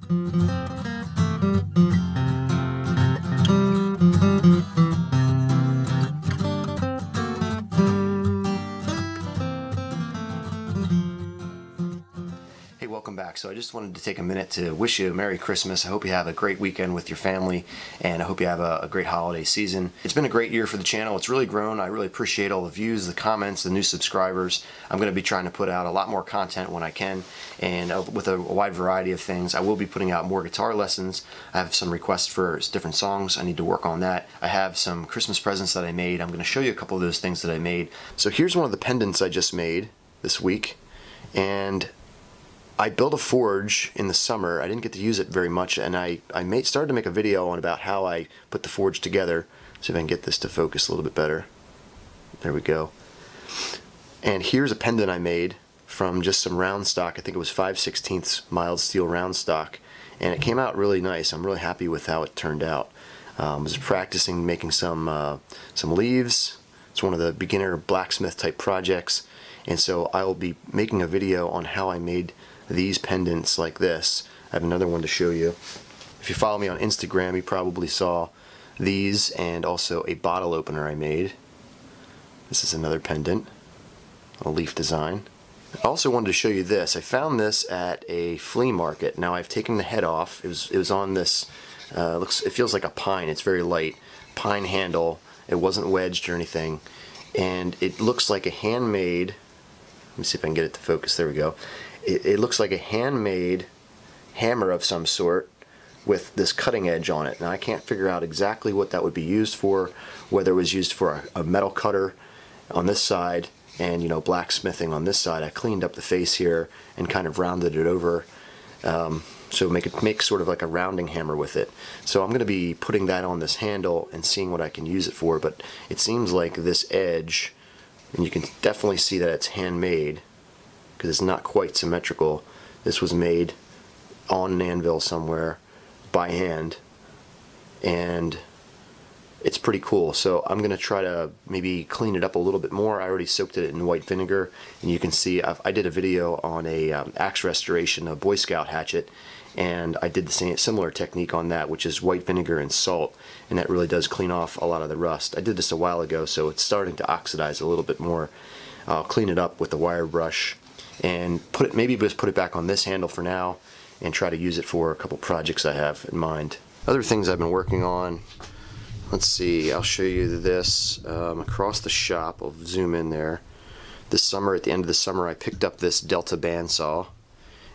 Hey, welcome back. So I just wanted to take a minute to wish you a Merry Christmas. I hope you have a great weekend with your family, and I hope you have a great holiday season. It's been a great year for the channel. It's really grown. I really appreciate all the views, the comments, the new subscribers. I'm going to be trying to put out a lot more content when I can, and with a wide variety of things. I will be putting out more guitar lessons. I have some requests for different songs. I need to work on that. I have some Christmas presents that I made. I'm going to show you a couple of those things that I made. So here's one of the pendants I just made this week, and I built a forge in the summer. I didn't get to use it very much, and I started to make a video on about how I put the forge together. See if I can get this to focus a little bit better. There we go. And here's a pendant I made from just some round stock. I think it was 5/16 mild steel round stock, and it came out really nice. I'm really happy with how it turned out. I was practicing making some leaves. It's one of the beginner blacksmith type projects, and so I will be making a video on how I made these pendants like this. I have another one to show you. If you follow me on Instagram, you probably saw these, and also a bottle opener I made. This is another pendant, a leaf design. I also wanted to show you this. I found this at a flea market. Now I've taken the head off. It was on this, it feels like a pine. It's very light. Pine handle. It wasn't wedged or anything. And it looks like a handmade, let me see if I can get it to focus. There we go. It looks like a handmade hammer of some sort with this cutting edge on it. Now I can't figure out exactly what that would be used for, whether it was used for a metal cutter on this side and, you know, blacksmithing on this side. I cleaned up the face here and kind of rounded it over, so make sort of like a rounding hammer with it. So I'm going to be putting that on this handle and seeing what I can use it for, but it seems like this edge, and you can definitely see that it's handmade because it's not quite symmetrical. This was made on an anvil somewhere by hand, and it's pretty cool. So I'm gonna try to maybe clean it up a little bit more. I already soaked it in white vinegar, and you can see I did a video on a axe restoration, a Boy Scout hatchet, and I did the same similar technique on that, which is white vinegar and salt, and that really does clean off a lot of the rust. I did this a while ago, so it's starting to oxidize a little bit more. I'll clean it up with the wire brush and maybe just put it back on this handle for now and try to use it for a couple projects I have in mind. Other things I've been working on, let's see, I'll show you this across the shop. I'll zoom in there. This summer, at the end of the summer, I picked up this Delta bandsaw,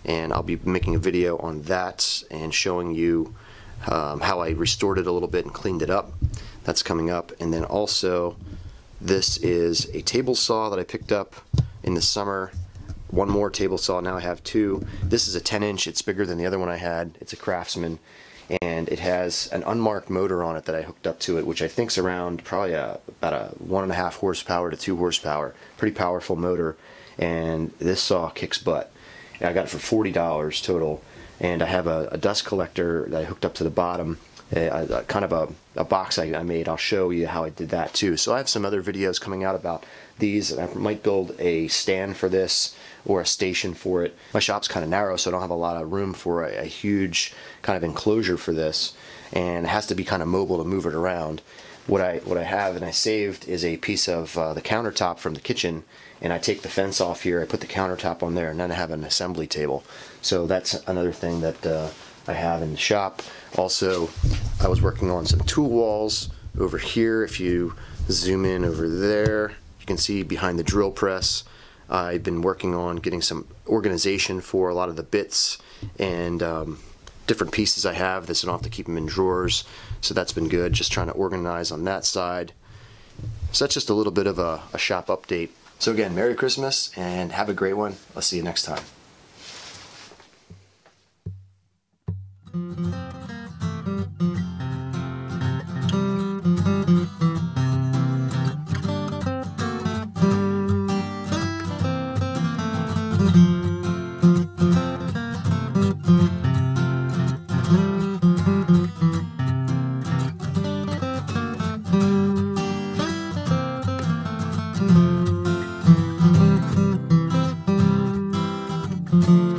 and I'll be making a video on that and showing you how I restored it a little bit and cleaned it up. That's coming up. And then also, this is a table saw that I picked up in the summer. One more table saw, now I have two. This is a 10-inch, it's bigger than the other one I had. It's a Craftsman, and it has an unmarked motor on it that I hooked up to it, which I think's around probably about a 1.5 horsepower to 2 horsepower. Pretty powerful motor, and this saw kicks butt. And I got it for $40 total, and I have a dust collector that I hooked up to the bottom, kind of a box I made. I'll show you how I did that too. So I have some other videos coming out about these. I might build a stand for this or a station for it. My shop's kind of narrow, so I don't have a lot of room for a huge kind of enclosure for this, and it has to be kind of mobile to move it around. What I have and I saved is a piece of the countertop from the kitchen, and I take the fence off here, I put the countertop on there, and then I have an assembly table. So that's another thing that I have in the shop. Also, I was working on some tool walls over here. If you zoom in over there, you can see behind the drill press, I've been working on getting some organization for a lot of the bits and different pieces I have. This, I don't have to keep them in drawers, so that's been good. Just trying to organize on that side. So that's just a little bit of a shop update. So again, Merry Christmas and have a great one. I'll see you next time. Mm-hmm.